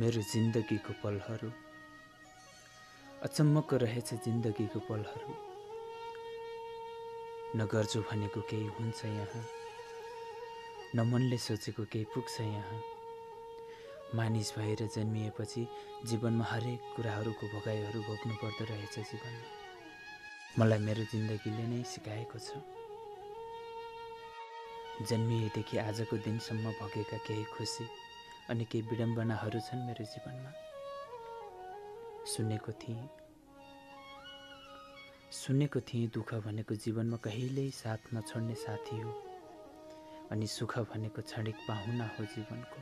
मेरो जिन्दगीको पलहरू अचम्मको रहेछ जिन्दगीको पलहरू। न गर्छु भनेको केही हुन्छ यहाँ, न मनले सोचेको केही पुग्छ यहाँ। मानिस भएर जन्मिएपछि जीवनमा हरेक कुराहरूको भोगाइहरू भोग्नु पर्दो रहेछ जीवनमा। मलाई मेरो जिन्दगीले नै सिकाएको छ। जन्मिएदेखि आजको दिनसम्म भोगेका केही खुसी अनि केही विडम्बनाहरू छन् मेरो जीवनमा। सुनेको थिएँ दुःख भनेको जीवनमा कहिल्यै साथ नछोड्ने साथी हो, अनि सुख भनेको क्षणिक पाहुना हो जीवनको।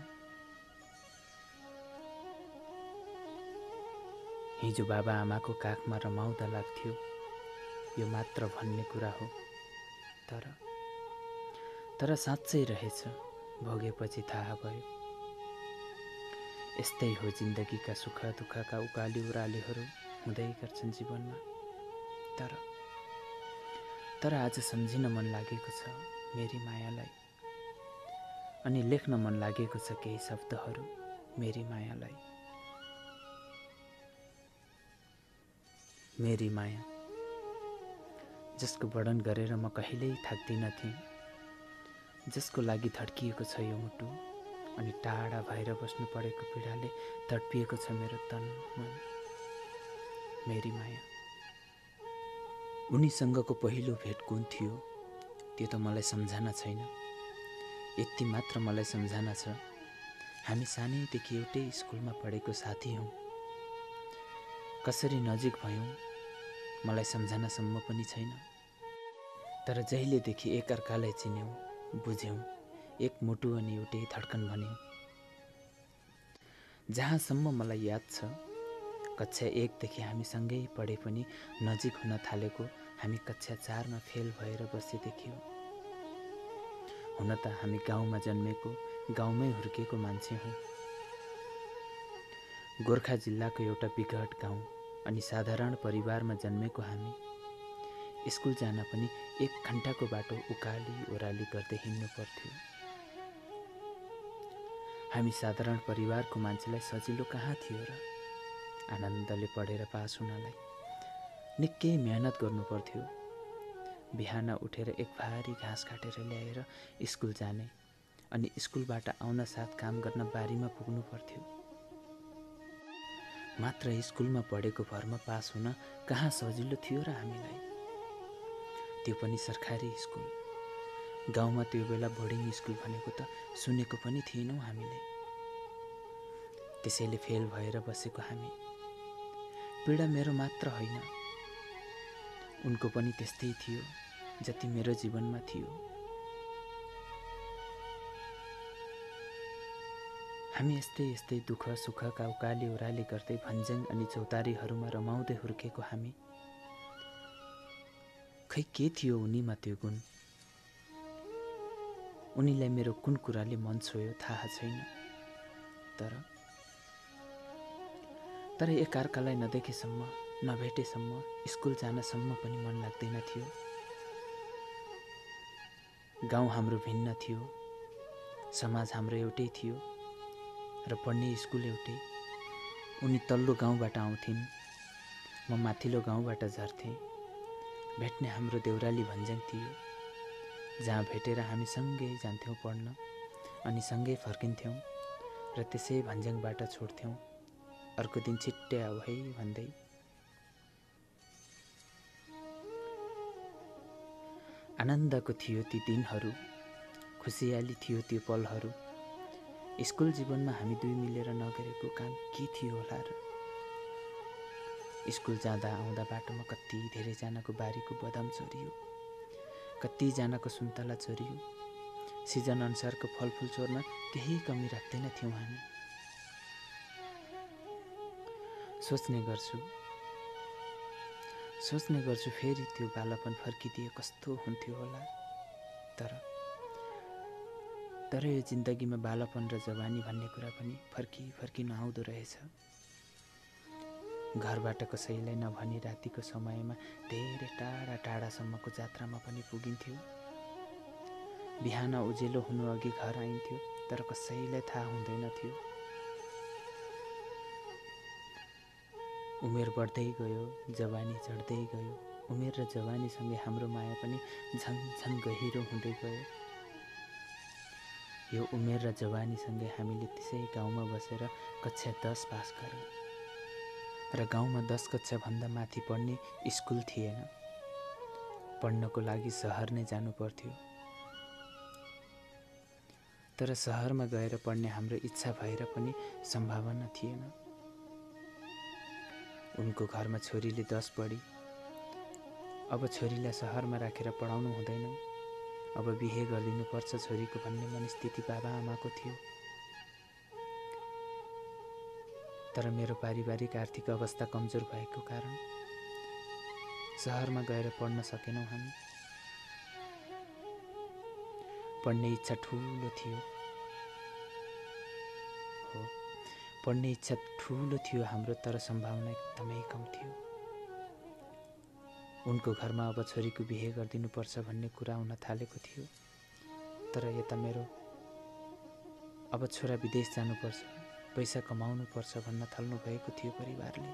हिजो बाबा आमाको काखमा रमाउँदा लाग्थ्यो यो मात्र भन्ने कुरा हो, तर साँच्चै रहेछ भोगेपछि थाहा भयो। यस्तै हो जिन्दगीका सुख दुःखका उकाली ओह्रालीहरू हुँदै गर्छन् जीवनमा। तर आज सम्झिन मन लागेको छ मेरी मायालाई, अनि लेख्न मन लागेको छ केही शब्दहरू मेरी मायालाई। मेरी माया जसको वर्णन गरेर म कहिल्यै थाक्दिन थिएँ, जसको लागि धड्किएको छ यो मुटु, अनि टाढा भएर बस्नु परेको पीडाले तडपिएको छ मेरो तन मन। मेरी माया। उनीसँगको पहिलो भेट कुन थियो त्यो त मलाई सम्झना छैन। यति मात्र मलाई सम्झना छ, हामी सानैदेखि एउटै स्कुलमा पढेको साथी हौँ। कसरी नजिक भयौँ मलाई सम्झनासम्म पनि छैन। तर जहिलेदेखि एकअर्कालाई चिन्यौँ, बुझ्यौँ, एक मुटु अनि एउटै धड्कन भन्यौँ। जहाँसम्म मलाई याद छ, कक्षा 1 देखि हामी सँगै पढे पनि नजिक हुन थालेको हामी कक्षा 4 मा फेल भएर बसेदेखि हो। हुन त हामी गाउँमा जन्मेको, गाउँमै हुर्केको मान्छे हौँ। गोर्खा जिल्लाको एउटा विकट गाउँ अनि साधारण परिवारमा जन्मेको हामी स्कुल जान पनि 1 घण्टाको बाटो उकाली ओह्राली गर्दै हिँड्नु पर्थ्यो। हामी साधारण परिवारको मान्छेलाई सजिलो कहाँ थियो र? आनन्दले पढेर पास हुनलाई निकै मेहनत गर्नु पर्थ्यो। बिहान उठेर एक भारी घाँस काटेर ल्याएर स्कुल जाने, अनि स्कुलबाट आउन साथ काम गर्न बारीमा पुग्नु पर्थ्यो। मात्र स्कुलमा पढेको भरमा पास हुन कहाँ सजिलो थियो र हामीलाई? त्यो पनि सरकारी स्कुल। गाउँमा त्यो बेला बोर्डिङ स्कुल भनेको त सुनेको पनि थिएनौँ हामीले। त्यसैले फेल भएर बसेको हामी। पीडा मेरो मात्र होइन, उनको पनि त्यस्तै थियो जति मेरो जीवनमा थियो। हामी यस्तै दुःख सुखका उकाली ओह्राली गर्दै भन्ज्याङ अनि चौतारीहरूमा रमाउँदै हुर्केको हामी। खै के थियो उनीमा त्यो गुण? उनीलाई मेरो कुन कुराले मन छोयो थाहा छैन। तर एकअर्कालाई नदेखेसम्म, नभेटेसम्म, स्कुल जानसम्म पनि मन लाग्दैन थियो। गाउँ हाम्रो भिन्न थियो, समाज हाम्रो एउटै थियो, र पढ्ने स्कुल एउटै। उनी तल्लो गाउँबाट आउँथिन्, म माथिल्लो गाउँबाट झर्थेँ। भेट्ने हाम्रो देउराली भन्ज्याङ थियो, जहाँ भेटेर हामी सँगै जान्थ्यौँ पढ्न, अनि सँगै फर्किन्थ्यौँ, र त्यसै भन्ज्याङबाट छोड्थ्यौँ अर्को दिन छिट्टै आऊ है भन्दै। आनन्दको थियो ती दिनहरू, खुसियाली थियो त्यो पलहरू। स्कुल जीवनमा हामी दुई मिलेर नगरेको काम के थियो होला र? स्कुल जाँदा आउँदा बाटोमा कति धेरैजनाको बारीको बदाम चोरियो, कतिजनाको सुन्तला चोरियो। सिजन अनुसारको फलफुल चोर्न केही कमी राख्दैन थियौँ हामी। सोच्ने गर्छु फेरि त्यो बालापन फर्किदिए कस्तो हुन्थ्यो होला। तर यो जिन्दगीमा बालापन र जवानी भन्ने कुरा पनि फर्की नआउँदो रहेछ। घरबाट कसैलाई नभनी रातिको समयमा धेरै टाढा टाढासम्मको जात्रामा पनि पुगिन्थ्यो। बिहान उजेलो हुनु अघि घर आइन्थ्यो, तर कसैलाई थाहा हुँदैन थियो। उमेर बढ्दै गयो, जवानी चढ्दै गयो। उमेर र जवानीसँगै हाम्रो माया पनि झन झन गहिरो हुँदै गयो। यो उमेर र जवानीसँगै हामीले त्यसै गाउँमा बसेर कक्षा 10 पास गऱ्यौँ र गाउँमा 10 कक्षाभन्दा माथि पढ्ने स्कुल थिएन। पढ्नको लागि सहर नै जानु पर्थ्यो। तर सहरमा गएर पढ्ने हाम्रो इच्छा भएर पनि सम्भावना थिएन। उनको घरमा छोरीले 10 पढी। अब छोरीलाई सहरमा राखेर पढाउनु हुँदैन, अब बिहे गरिदिनुपर्छ छोरीको भन्ने मनस्थिति बाबा आमाको थियो। तर मेरो पारिवारिक आर्थिक अवस्था कमजोर भएको कारण सहरमा गएर पढ्न सकेनौँ हामी। पढ्ने इच्छा ठुलो थियो। हो, पढ्ने इच्छा ठुलो थियो हाम्रो, तर सम्भावना एकदमै कम थियो। उनको घरमा अब छोरीको बिहे गरिदिनुपर्छ भन्ने कुरा हुन थालेको थियो। तर यता मेरो अब छोरा विदेश जानुपर्छ, पैसा कमाउनु पर्छ भन्न थाल्नु भएको थियो परिवारले।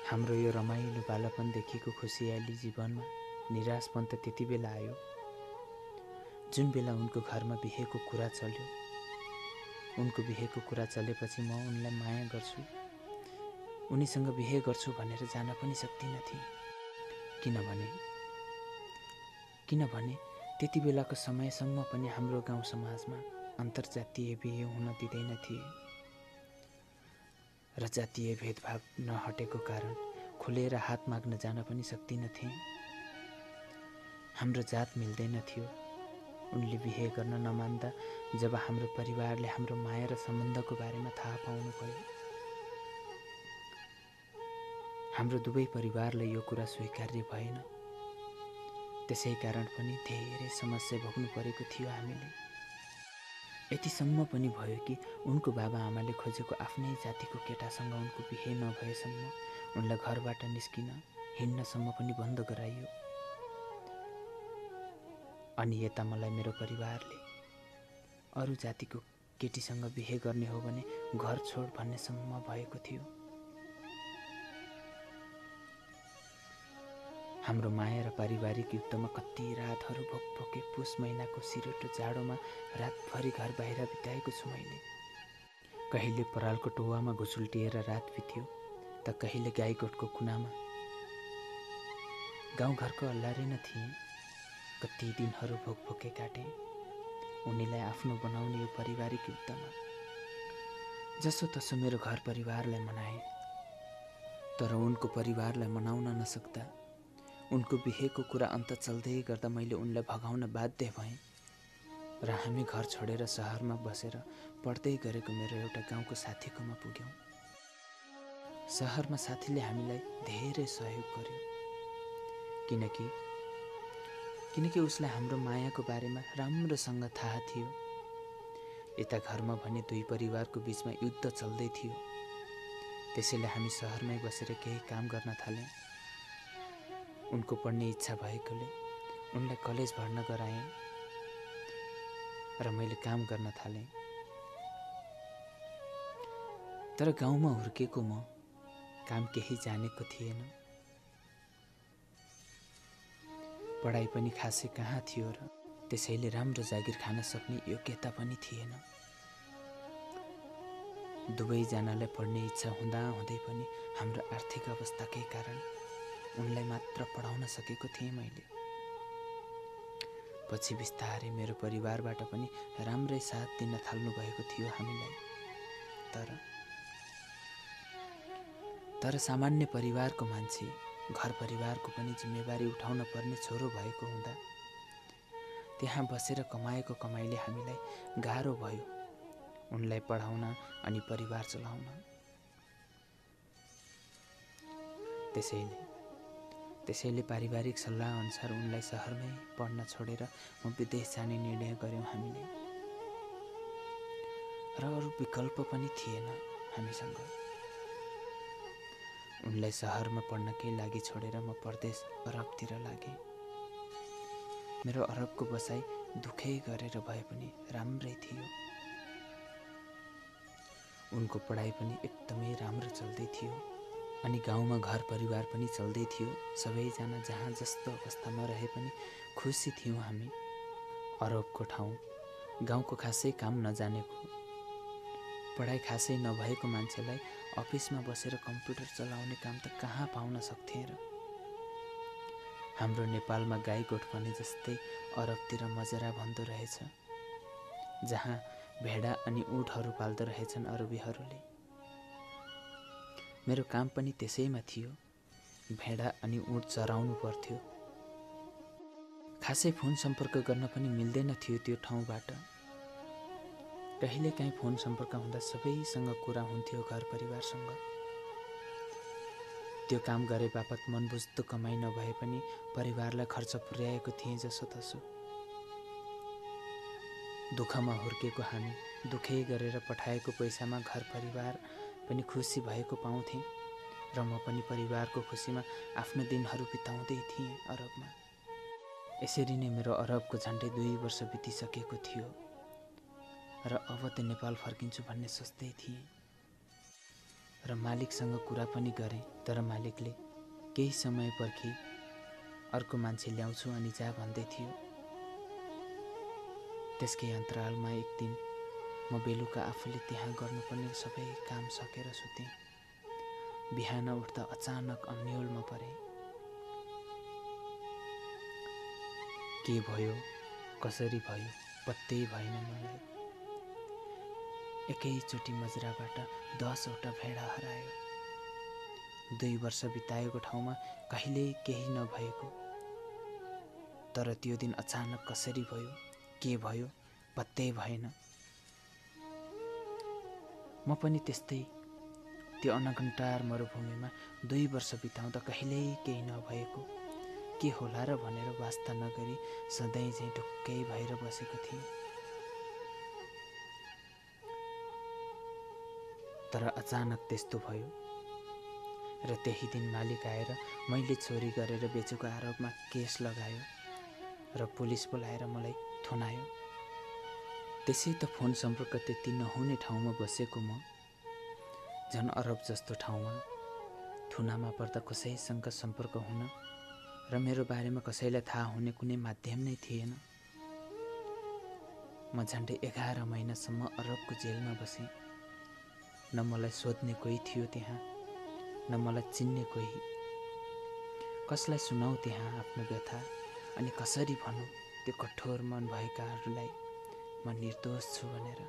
हाम्रो यो रमाइलो बालापनदेखिको खुसियाली जीवनमा निराशपन त त्यति बेला आयो जुन बेला उनको घरमा बिहेको कुरा चल्यो। उनको बिहेको कुरा चलेपछि म उनलाई माया गर्छु, उनीसँग बिहे गर्छु भनेर जान पनि सक्दिनँ थिएँ। किनभने त्यति बेलाको समयसम्म पनि हाम्रो गाउँ समाजमा अन्तर्जातीय बिहे हुन दिँदैन थिए र जातीय भेदभाव नहटेको कारण खुलेर हात माग्न जान पनि सक्दिन थिएँ। हाम्रो जात मिल्दैन थियो। उनले बिहे गर्न नमान्दा जब हाम्रो परिवारले हाम्रो माया र सम्बन्धको बारेमा थाहा पाउनु भयो, हाम्रो दुवै परिवारलाई यो कुरा स्वीकार्य भएन। त्यसै कारण पनि धेरै समस्या भोग्नु परेको थियो हामीले। यतिसम्म पनि भयो कि उनको बाबा आमाले खोजेको आफ्नै जातिको केटासँग उनको बिहे नभएसम्म उनलाई घरबाट निस्किन हिँड्नसम्म पनि बन्द गराइयो। अनि यता मलाई मेरो परिवारले अरू जातिको केटीसँग बिहे गर्ने हो भने घर छोड भन्नेसम्म भएको थियो। हाम्रो माया र पारिवारिक युद्धमा कति रातहरू भोकभोके पुस महिनाको सिरोटो जाडोमा रातभरि घर बाहिर बिताएको छु मैले। कहिले परालको टोवामा घुसुल्टिएर रात बित्यो त कहिले गाईगोठको कुनामा। गाउँघरको अल्लारे न थिएँ। कति दिनहरू भोकभोके काटेँ उनीलाई आफ्नो बनाउने यो पारिवारिक युद्धमा। जसो तसो मेरो घर परिवारलाई मनाएँ, तर उनको परिवारलाई मनाउन नसक्दा उनको बिहेको कुरा अन्त चल्दै गर्दा मैले उनलाई भगाउन बाध्य भएँ र हामी घर छोडेर सहरमा बसेर पढ्दै गरेको मेरो एउटा गाउँको साथीकोमा पुग्यौँ। सहरमा साथीले हामीलाई धेरै सहयोग गर्यो, किनकि उसलाई हाम्रो मायाको बारेमा राम्रोसँग थाहा थियो। यता घरमा भने दुई परिवारको बीचमा युद्ध चल्दै थियो। त्यसैले हामी सहरमै बसेर केही काम गर्न थाल्यौँ। उनको पढ्ने इच्छा भएकोले उनलाई कलेज भर्ना गराएँ र मैले काम गर्न थालेँ। तर गाउँमा हुर्केको म काम केही जानेको थिएन। पढाइ पनि खासै कहाँ थियो र त्यसैले राम्रो जागिर खान सक्ने योग्यता पनि थिएन। दुवैजनालाई पढ्ने इच्छा हुँदाहुँदै पनि हाम्रो आर्थिक अवस्थाकै कारण उनलाई मात्र पढाउन सकेको थिएँ मैले। पछि बिस्तारै मेरो परिवारबाट पनि राम्रै साथ दिन थाल्नु भएको थियो हामीलाई। तर सामान्य परिवारको मान्छे घर परिवारको पनि जिम्मेवारी उठाउन पर्ने छोरो भएको हुँदा त्यहाँ बसेर कमाएको कमाइले हामीलाई गाह्रो भयो उनलाई पढाउन अनि परिवार चलाउन। त्यसैले पारिवारिक सल्लाह अनुसार उनलाई सहरमै पढ्न छोडेर म विदेश जाने निर्णय गर्यौँ हामीले। र अरू विकल्प पनि थिएन हामीसँग। उनलाई सहरमा पढ्नकै लागि छोडेर म परदेश अरबतिर लागेँ। मेरो अरबको बसाइ दुखै गरेर भए पनि राम्रै थियो। उनको पढाइ पनि एकदमै राम्रो चल्दै थियो अनि गाउँमा घर परिवार पनि चल्दै थियो। सबैजना जहाँ जस्तो अवस्थामा रहे पनि खुसी थियौँ हामी। अरबको ठाउँ, गाउँको खासै काम नजानेको, पढाइ खासै नभएको मान्छेलाई अफिसमा बसेर कम्प्युटर चलाउने काम त कहाँ पाउन सक्थे र। हाम्रो नेपालमा गाई गोठ भने जस्तै अरबतिर मजरा भन्दो रहेछ, जहाँ भेडा अनि ऊँटहरू पाल्दो रहेछन् अरबीहरूले। मेरो काम पनि त्यसैमा थियो, भेडा अनि ऊँट चराउनु पर्थ्यो। खासै फोन सम्पर्क गर्न पनि मिल्दैन थियो त्यो ठाउँबाट। कहिलेकाहीँ फोन सम्पर्क हुँदा सबैसँग कुरा हुन्थ्यो, घर परिवारसँग। त्यो काम गरे बापत मनबुझ्दो कमाइ नभए पनि परिवारलाई खर्च पुर्याएको थिएँ जसोतसो। दुःखमा हुर्केको हामी दुःखै गरेर पठाएको पैसामा घर परिवार पनि खुसी भएको पाउँथे र म पनि परिवारको खुसीमा आफ्नो दिनहरू बिताउँदै थिएँ अरबमा। यसरी नै मेरो अरबको झन्डै 2 वर्ष बितिसकेको थियो र अब त नेपाल फर्किन्छु भन्ने सोच्दै थिएँ र मालिकसँग कुरा पनि गरेँ। तर मालिकले केही समय पर्खी अर्को मान्छे ल्याउँछु अनि जा भन्दै थियो। त्यसकै अन्तरालमा एक दिन म बेलुका आफूले त्यहाँ गर्नुपर्ने सबै काम सकेर सुतेँ। बिहान उठ्दा अचानक अन्योलमा परेँ। के भयो, कसरी भयो, पत्तै भएन मलाई। एकैचोटि मजराबाट 10 वटा भेडा हरायो। 2 वर्ष बिताएको ठाउँमा कहिल्यै केही नभएको, तर त्यो दिन अचानक कसरी भयो, के भयो, पत्तै भएन। म पनि त्यस्तै त्यो अनकन्टार मरुभूमिमा 2 वर्ष बिताउँदा कहिल्यै केही नभएको के होला र भनेर वास्ता नगरी सधैँ चाहिँ ढुक्कै भएर बसेको थिएँ। तर अचानक त्यस्तो भयो र त्यही दिन मालिक आएर मैले चोरी गरेर बेचेको आरोपमा केस लगायो र पुलिस बोलाएर मलाई थुनायो। त्यसै त फोन सम्पर्क त्यति नहुने ठाउँमा बसेको म झन् अरब जस्तो ठाउँमा थुनामा पर्दा कसैसँग सम्पर्क हुन र मेरो बारेमा कसैलाई थाहा हुने कुनै माध्यम नै थिएन। म झन्डै 11 महिनासम्म अरबको जेलमा बसेँ। न मलाई सोध्ने कोही थियो त्यहाँ, न मलाई चिन्ने कोही। कसलाई सुनाऊ त्यहाँ आफ्नो व्यथा अनि कसरी भनौँ त्यो कठोर मन भएकाहरूलाई म निर्दोष छु भनेर।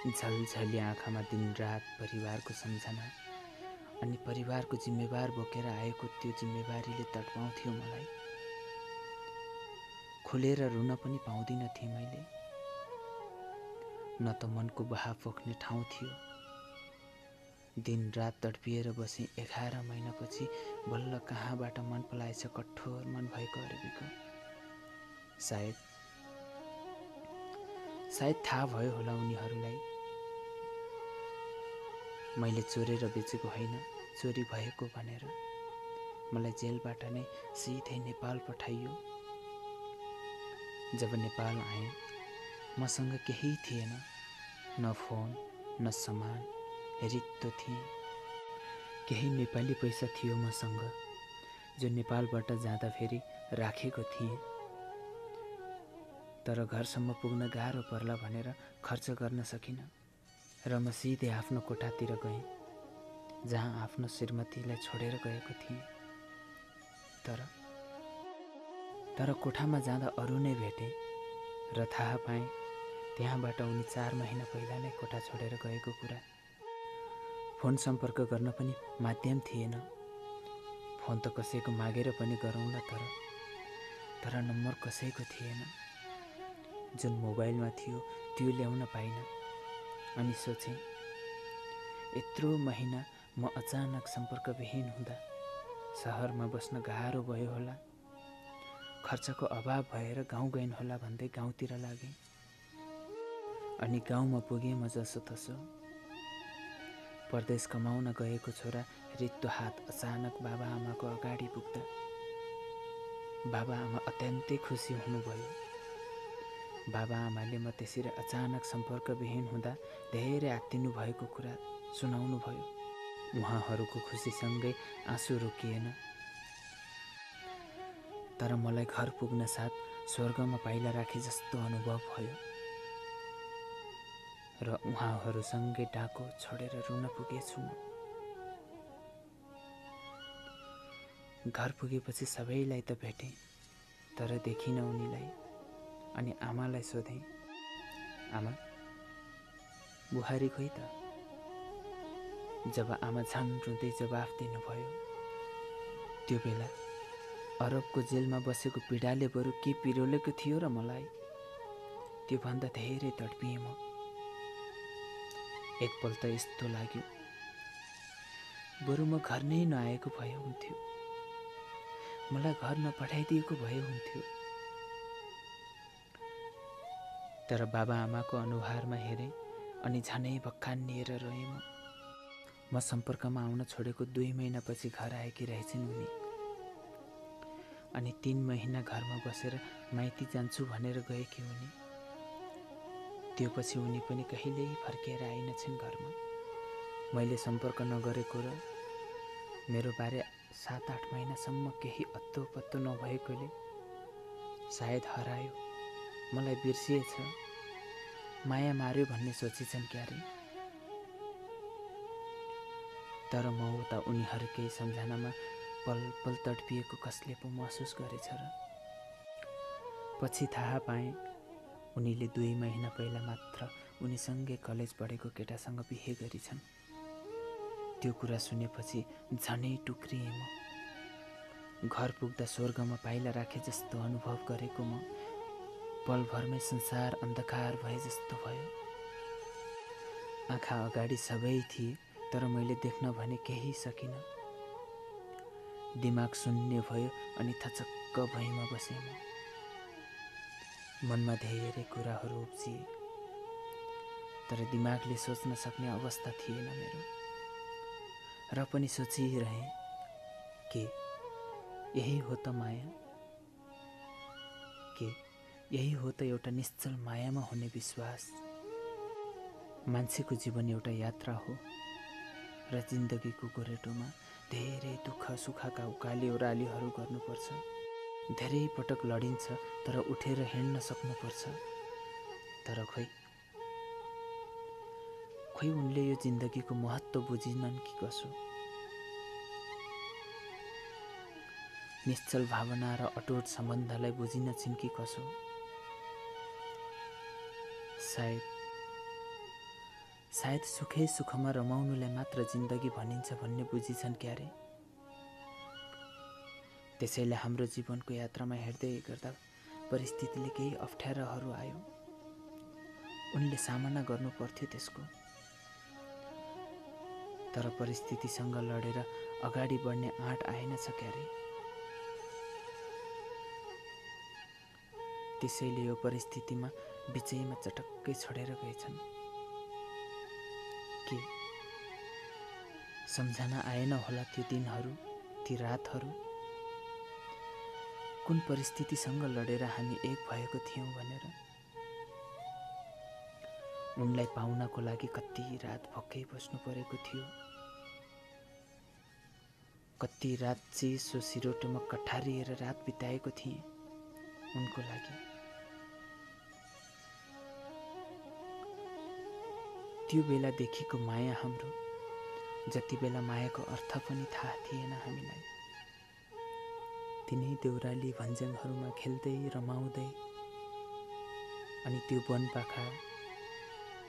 झलझली आँखामा दिनरात परिवारको सम्झना अनि परिवारको जिम्मेवार बोकेर आएको त्यो जिम्मेवारीले तडपाउँथ्यो मलाई। खुलेर रुन पनि पाउँदिन थिएँ मैले। न त मनको बहाव पोख्ने ठाउँ थियो। दिनरात तडपिएर बसेँ। 11 महिनापछि बल्ल कहाँबाट मन पलाएछ कठोर मन भएको अरबीको। सायद थाहा भयो होला उनीहरूलाई मैले चोरेर बेचेको होइन, चोरी भएको भनेर। मलाई जेलबाट नै सिधै नेपाल पठाइयो। जब नेपाल आएँ मसँग केही थिएन, न फोन न सामान, रित्तो थिएँ। केही नेपाली पैसा थियो मसँग जो नेपालबाट जाँदा फेरि राखेको थिएँ, तर घरसम्म पुग्न गाह्रो पर्ला भनेर खर्च गर्न सकिनँ र म सिधै आफ्नो कोठातिर गएँ, जहाँ आफ्नो श्रीमतीलाई छोडेर गएको थिएँ। तर कोठामा जाँदा अरू नै भेटेँ र थाहा पाएँ त्यहाँबाट उनी 4 महिना पहिला नै कोठा छोडेर गएको कुरा। फोन सम्पर्क गर्न पनि माध्यम थिएन। फोन त कसैको मागेर पनि गरौँला, तर नम्बर कसैको थिएन। जुन मोबाइलमा थियो त्यो ल्याउन पाइनँ। अनि सोचेँ यत्रो महिना म अचानक सम्पर्कविहीन हुँदा सहरमा बस्न गाह्रो भयो होला, खर्चको अभाव भएर गाउँ गएन होला भन्दै गाउँतिर लागेँ। अनि गाउँमा पुगेँ म जसोतसो। परदेश कमाउन गएको छोरा रित्तो हात अचानक बाबाआमाको अगाडि पुग्दा बाबाआमा अत्यन्तै खुसी हुनुभयो। बाबा आमाले म त्यसरी अचानक सम्पर्कविहीन हुँदा धेरै आत्तिनु भएको कुरा सुनाउनु भयो। उहाँहरूको खुसीसँगै आँसु रोकिएन। तर मलाई घर पुग्न साथ स्वर्गमा पाइला राखे जस्तो अनुभव भयो र उहाँहरूसँगै डाको छोडेर रुन पुगेछु म। घर पुगेपछि सबैलाई त भेटेँ, तर देखिनँ उनीलाई। अनि आमालाई सोधेँ, आमा बुहारी खोइ त? जब आमा झन् रुँदै जवाफ दिनुभयो, त्यो बेला अरबको जेलमा बसेको पीडाले बरु के पिरोलेको थियो र मलाई, त्योभन्दा धेरै तडपिएँ म। एकपल त यस्तो लाग्यो, बरु म घर नै नआएको भए हुन्थ्यो, मलाई घर नपठाइदिएको भए हुन्थ्यो। तर बाबा आमाको अनुहारमा हेरेँ अनि झनै भक्कानिएर रोएँ म सम्पर्कमा आउन छोडेको 2 महिनापछि घर आएकी रहेछन् उनी। अनि 3 महिना घरमा बसेर माइती जान्छु भनेर गएकी उनी। त्यो पछि उनी पनि कहिल्यै फर्केर आइनछन् घरमा। मैले सम्पर्क नगरेको र मेरो बारे 7-8 महिनासम्म केही अत्तो पत्तो नभएकोले सायद हरायो, मलाई बिर्सिएछ, माया मार्यो भन्ने सोचेछन् क्यारे। तर म उता उनीहरूकै सम्झनामा पल पल तडपिएको कसले पो महसुस गरेछ र। पछि थाहा पाएँ उनीले 2 महिना पहिला मात्र उनीसँगै कलेज पढेको केटासँग बिहे गरिछन्। त्यो कुरा सुनेपछि झनै टुक्रिएँ म। घर पुग्दा स्वर्गमा पाइला राखे जस्तो अनुभव गरेको म पलभरमै संसार अन्धकार भए जस्तो भयो। आँखा अगाडि सबै थिए, तर मैले देख्न भने केही सकिनँ। दिमाग शून्य भयो अनि थचक्क भुइँमा बसेँ म। मनमा धेरै कुराहरू उब्जिए, तर दिमागले सोच्न सक्ने अवस्था थिएन मेरो। र पनि सोचिरहेँ के यही हो त माया? के यही हो त एउटा निश्चल मायामा हुने विश्वास? मान्छेको जीवन एउटा यात्रा हो र जिन्दगीको गोरेटोमा धेरै दुःख सुखका उकाली ओह्रालीहरू गर्नुपर्छ। धेरै पटक लडिन्छ, तर उठेर हिँड्न सक्नुपर्छ। तर खोइ उनले यो जिन्दगीको महत्त्व बुझिनन् कि कसो? निश्चल भावना र अटुट सम्बन्धलाई बुझिनछिन् कि कसो? सायद सुखै सुखमा रमाउनुलाई मात्र जिन्दगी भनिन्छ भन्ने बुझिछन् क्यारे। त्यसैले हाम्रो जीवनको यात्रामा हिँड्दै गर्दा परिस्थितिले केही अप्ठ्याराहरू आयो, उनले सामना गर्नु पर्थ्यो त्यसको। तर परिस्थितिसँग लडेर अगाडि बढ्ने आँट आएनछ क्यारे। त्यसैले यो परिस्थितिमा बिचैमा चटक्कै छोडेर गएछन्। के सम्झना आएन होला त्यो दिनहरू, ती रातहरू? कुन परिस्थितिसँग लडेर हामी एक भएको थियौँ भनेर? उनलाई पाउनको लागि कति रात भक्कै बस्नु परेको थियो, कति रात चिसो सिरोटोमा कठारिएर रात बिताएको थिएँ उनको लागि। त्यो बेलादेखिको माया हाम्रो, जति बेला मायाको अर्थ पनि थाहा थिएन हामीलाई। तिनै देउराली भन्ज्याङहरूमा खेल्दै रमाउँदै अनि त्यो वनपाखा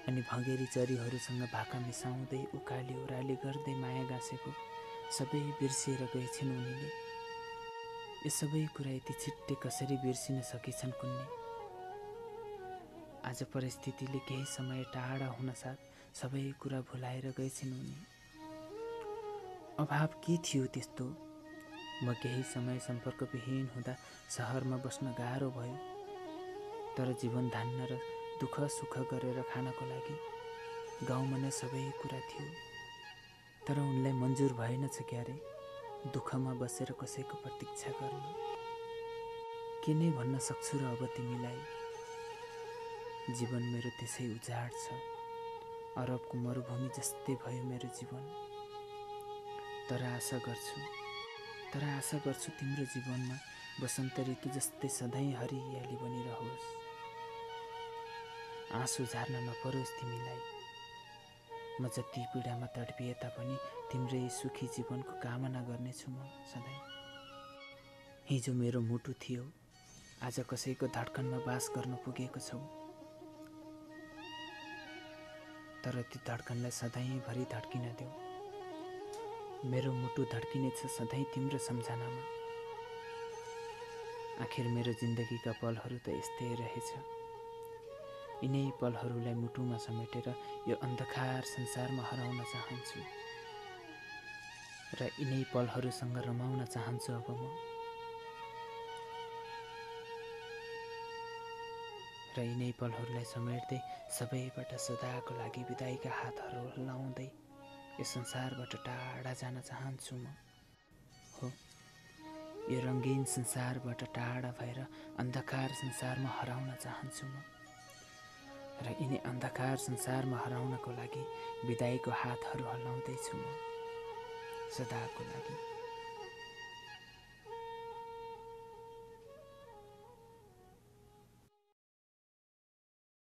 अनि भँगेरी चरीहरूसँग भाका मिसाउँदै उकाली ओह्राली गर्दै माया गाँसेको सबै बिर्सिएर गएछन् उनीले। यो सबै कुरा यति छिट्टै कसरी बिर्सिन सकेछन् कुन्नी? आज परिस्थितिले केही समय टाढा हुनसाथ सबै कुरा भुलाएर गएछन् उनी। अभाव के थियो त्यस्तो? म केही समय सम्पर्कविहीन हुँदा सहरमा बस्न गाह्रो भयो, तर जीवन धान्न र दुःख सुख गरेर खानको लागि गाउँमा नै सबै कुरा थियो। तर उनलाई मन्जुर भएनछ क्यारे दुःखमा बसेर कसैको प्रतीक्षा गर्न। के नै भन्न सक्छु र अब तिमीलाई? जीवन मेरो त्यसै उजाड छ। अरबको मरुभूमि जस्तै भयो मेरो जीवन। तर आशा गर्छु तिम्रो जीवनमा वसन्त ऋतु जस्तै सधैँ हरियाली बनिरहोस्। आँसु झार्न नपरोस् तिमीलाई। म जति पीडामा तडपिए तापनि तिम्रै सुखी जीवनको कामना गर्नेछु म सधैँ। हिजो मेरो मुटु थियो, आज कसैको धड्कनमा बास गर्न पुगेको छौ। तर ती धड्कनलाई सधैँभरि धड्किन देऊ। मेरो मुटु धड्किनेछ सधैँ तिम्रो सम्झनामा। आखिर मेरो जिन्दगीका पलहरू त यस्तै रहेछ। यिनै पलहरूलाई मुटुमा समेटेर यो अन्धकार संसारमा हराउन चाहन्छु र यिनै पलहरूसँग रमाउन चाहन्छु अब म। र यिनै पलहरूलाई समेट्दै सबैबाट सदाको लागि बिदाईका हातहरू हल्लाउँदै यो संसारबाट टाढा जान चाहन्छु म। हो, यो रङ्गीन संसारबाट टाढा भएर अन्धकार संसारमा हराउन चाहन्छु म। र यिनै अन्धकार संसारमा हराउनको लागि बिदाईको हातहरू हल्लाउँदैछु म सदाको लागि।